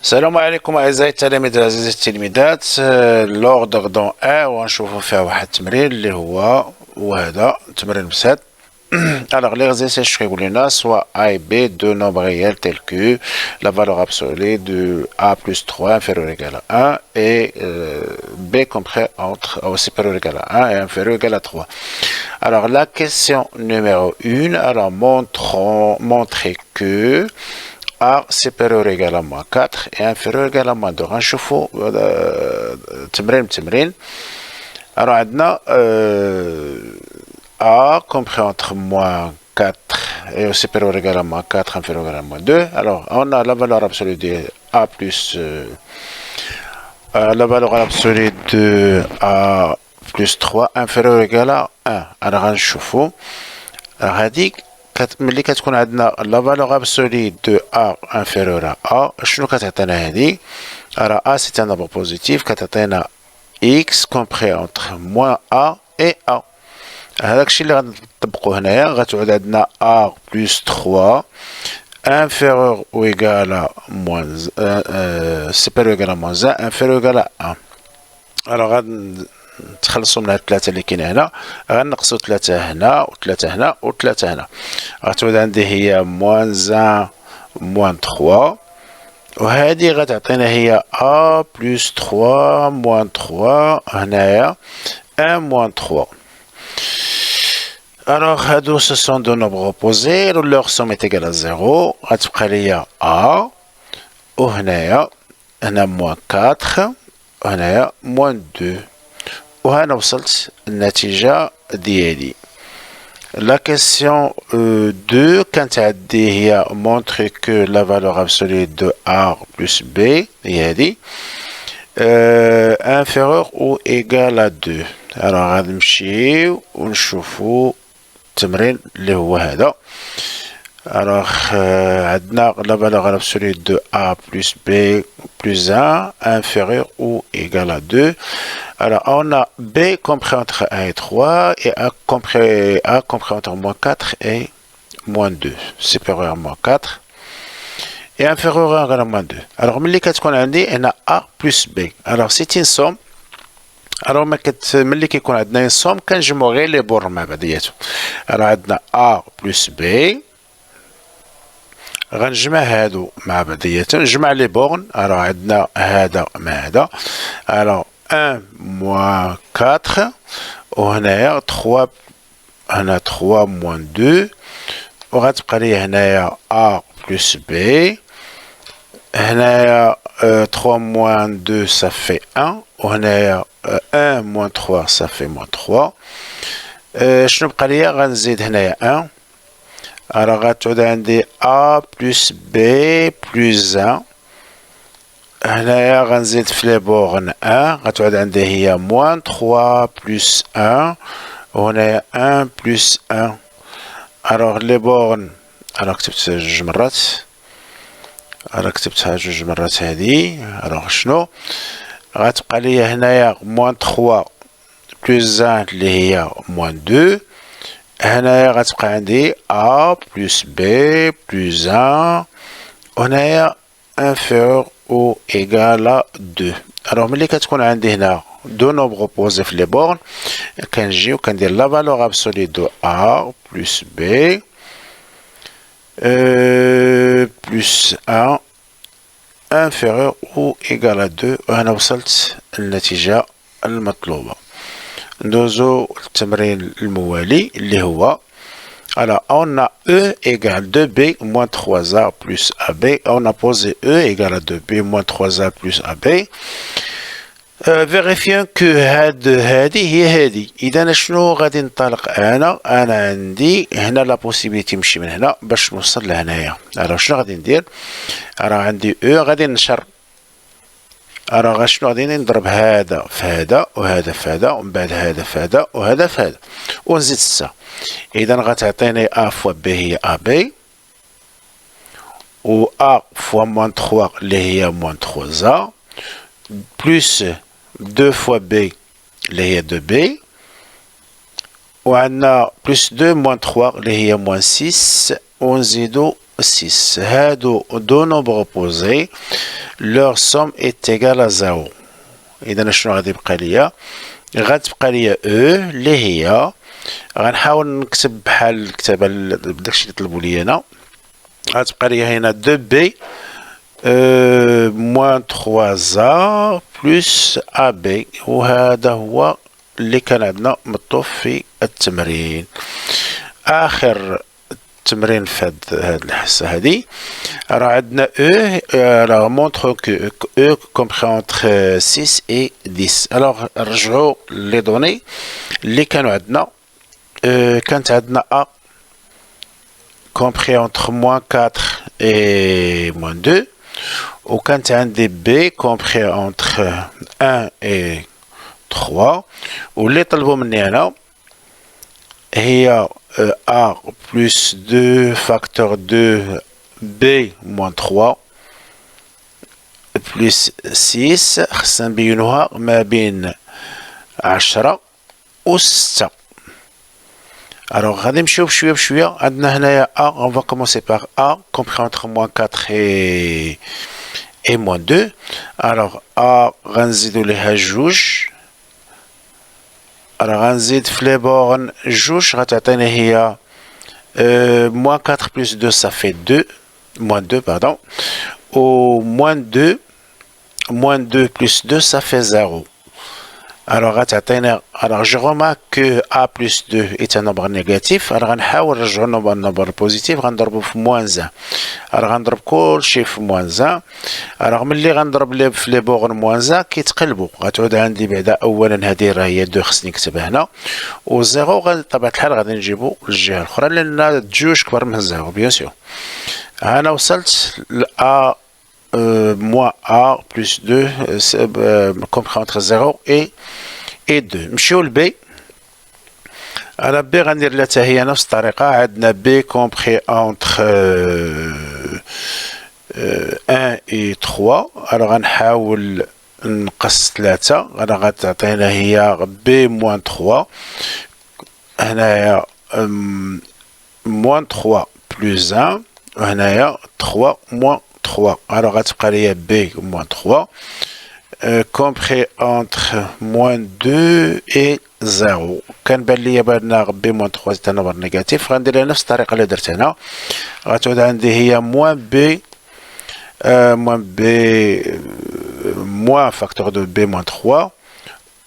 السلام عليكم اعزائي التلاميذ اعزائي التلميذات. لوردر دون ونشوفوا فيها واحد التمرين اللي هو هذا التمرين بسيط. Alors l'exercice كيقول لنا soit A et B deux nombres réels tels que la valeur absolue de A plus 3 inférieur ou égal à 1 et B compris entre supérieur ou égal à 1 et inférieur ou égal à 3. Alors la question numéro 1, alors montrez que A supérieur ou égal à moins 4 et inférieur ou égal à moins 2. غنشوفوا تمرين بتمرين. Alors عندنا A compris entre moins 4 et supérieur ou égal à moins 4, inférieur ou égal à moins 2. Alors, on a la valeur absolue de A plus... la valeur absolue de A plus 3, inférieur ou égal à 1. Alors, غنشوفوا هذيك ملي كتكون عندنا la valeur absolue de A inférieur à A شنو كتعطينا هذيك؟ Alors, A c'est un nombre positif كتعطينا X compris entre moins A et A. هذاك الشيء اللي غنطبقوه هنايا غتعود عندنا A plus 3 inférieur ou égal à moins supérieur ou égal à moins 1 inférieur ou égal à 1. alors غنتخلصوا من هاد الثلاثه اللي كاين هنا غنقصوا ثلاثه هنا وثلاثه هنا وثلاثه هنا غتعود عندي هي moins 1 moins 3 وهذه غتعطينا هي A plus 3 moins 3 هنايا 1 moins 3. Alors, ce sont deux nombres opposés, leur somme est égale à 0. غتبقى A, وهنايا هنا moins 4, وهنايا moins 2. وهنا وصلت النتيجة ديالي. La question 2 كانت عندي هي montrer que la valeur absolue de A plus B هي هذه inférieur ou égal à 2. alors غادي نمشيو ونشوفو التمرين اللي هو هذا. alors عندنا la valeur absolue de A plus B plus 1 inférieur ou égal à 2. alors on a B compris entre 1 et 3 et A compris entre moins 4 et moins 2 supérieur à moins 4 et inférieur à moins 2. alors ملي كتكون عندي هنا A plus B alors c'est une somme. alors ملي كيكون عندنا une somme كنجمعو غير لي بور مع بعضياتهم. alors عندنا A plus B غنجمع هادو مع بعضياتهم نجمع لي بورن. alors عندنا هذا مع هذا alors 1 moins 4 وهنايا 3 هنا 3 moins 2 وغتبقى لي هنايا A plus B هنايا 3 moins 2 ça fait 1 وهنايا 1 moins 3 ça fait moins 3. شنو بقى ليا غنزيد هنايا 1 alors غتعود عندي A plus B plus 1 هنايا غنزيد في لي بورن 1 غتعود عندي هي moins 3 plus 1 وهنايا 1 plus 1. alors لي بورن alors كتبت جوج مرات كتبتها جوج مرات هادي. alors شنو غتبقى ليا هنايا moins 3 plus 1 اللي هي moins 2 هنايا غتبقى عندي A plus B plus 1 وهنايا inférieur ou égal à 2. alors ملي كتكون عندي هنا دو نومبر اوبوزي في لي بورن كنجي وكندير لا فالور ابسولي دو A plus B plus 1 inférieur ou égal à 2 وهنا وصلت النتيجة المطلوبة. ندوزو التمرين الموالي اللي هو alors on a E égale 2B moins 3A plus AB. on a posé E égale à 2B moins 3A plus AB. vérifions que هذه هي هذه. إذا شنو غادي ننطلق أنا عندي هنا لا بوسيبيتي نمشي من هنا باش نوصل لهنايا. alors شنو غادي ندير؟ راه عندي E غادي نشر راه شنو غادي نضرب هذا في هذا وهذا في هذا ومن بعد هذا في هذا وهذا في هذا ونزيد 6. إذا غتعطيني A fois B هي AB و A fois moins 3 اللي هي moins 3A plus 2 fois B اللي هي 2B وعندنا plus 2 moins 3 اللي هي moins 6 ونزيدو 6. هادو دو نومبر opposés leur somme est égale à 0. إذا شنو غادي يبقى ليا؟ غتبقى ليا او اللي هي غنحاول نكتب بحال الكتابه داكشي اللي طلبوا لي انا. غتبقى ليا هنا 2 بي موان 3 ا بلس ا بي، وهذا هو اللي كان عندنا مطلوب في التمرين. اخر تمرين في هاد الحصه هادي راه عندنا alors montre que e comprend entre 6 et 10. alors نرجعوا لي دوني اللي كانوا عندنا. كانت عندنا a compris entre -4 et -2، وكانت عندي b compris entre 1 et 3، واللي طلبوا مني انا هي a plus 2 facteur 2 b moins 3 plus 6. خصنا نبينوها ما بين 10 و 6. alors غادي نمشيو بشويه بشويه. عندنا هنايا a on va commencer par a compris entre -4 et -2. alors a غنزيدو ليها جوج. غنزيد في لي بورن جوج غتعطينا هي -4 plus 2 ça fait 2 -2 pardon، ou -2 plus 2 ça fait 0. alors غتعطينا alors je remarque que a plus 2 est un nombre négatif. alors غنحاول نرجعو النمبر بوزيتيف غنضربو في -1. alors غنضرب كلشي في -1. alors ملي غنضرب في لي بورن -1 كيتقلبوا. غتعود عندي بعدا اولا هذه راه هي 2 خصني نكتبها هنا، و 0 بطبيعة الحال غادي نجيبو للجهة الأخرى لأن جوج كبر من 0 بيان سور. أنا وصلت ل a moins a plus 2 compris entre 0 et 2. نمشيو ل b. على b غندير لها حتى هي نفس الطريقة. عندنا b compris entre 1 et 3. alors غنحاول نقص 3. غتعطينا هي b moins 3. هنايا moins 3 plus 1، وهنايا 3 moins 3. alors غتبقى ليا b moins 3 compris entre -2 et 0. كان بان ليا بان b moins 3 c'est un nombre négatif. غندير لها نفس الطريقة اللي درت هنا. غتعود عندي هي moins facteur de b moins 3،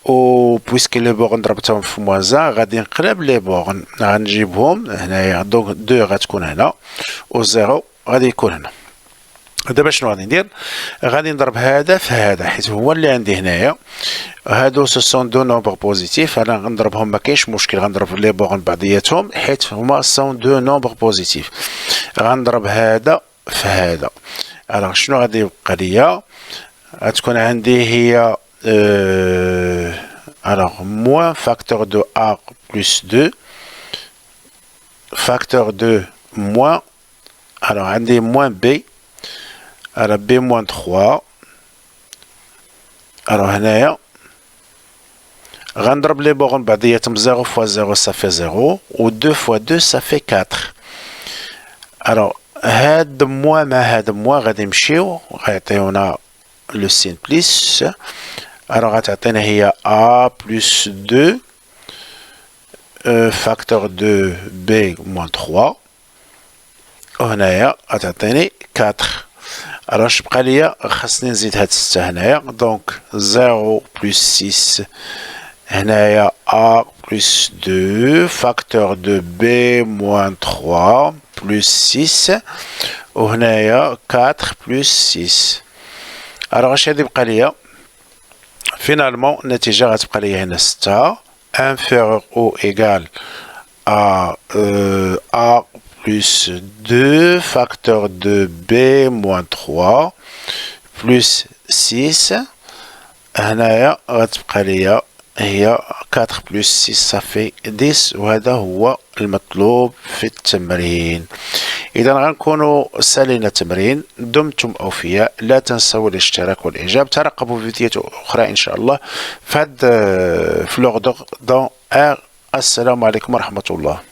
و puisque les bornes ضربتهم في -1 غادي نقلب لي بورن غنجيبهم هنايا. دونك 2 غتكون هنا و 0 غادي يكون هنا. دابا شنو غادي ندير؟ غادي نضرب هذا في هذا حيت هو اللي عندي هنايا. هادو سو سون دو نومبر بوزيتيف. انا غنضربهم ما كاينش مشكل. غنضرب لي بورن بعضياتهم حيت هما سون دو نومبر بوزيتيف. غنضرب هذا في هذا. alors شنو غادي يبقى ليا؟ غتكون عندي هي alors moins facteur de a plus 2 facteur de moins. alors عندي moins b. alors b moins 3. alors هنايا غنضرب لي بورن بعضياتهم 0 fois 0 ça fait 0 و 2 fois 2 ça fait 4. alors هاد موان مع هاد موان غادي يمشيو غيعطيونا لو سين بليس. alors غتعطينا هي a plus 2 facteur de b moins 3، وهنايا غتعطيني 4. alors اش بقى ليا؟ خاصني نزيد هاد 6 هنايا. دونك 0 plus 6 هنايا a plus 2 facteur de b moins 3 plus 6، وهنايا 4 plus 6. alors اش غادي يبقى ليا؟ فينالمون النتيجة غتبقى ليا هنا 6 inférieur ou égal à a plus 2 facteur de b moins 3 plus 6. هنايا غتبقى ليا هي 4 plus 6 ça fait 10، وهذا هو المطلوب في التمرين. إذا غنكونوا سالينا التمرين. دمتم أوفياء. لا تنسوا الاشتراك والإعجاب. ترقبوا فيديوهات أخرى إن شاء الله في لوردر دون السلام عليكم ورحمة الله.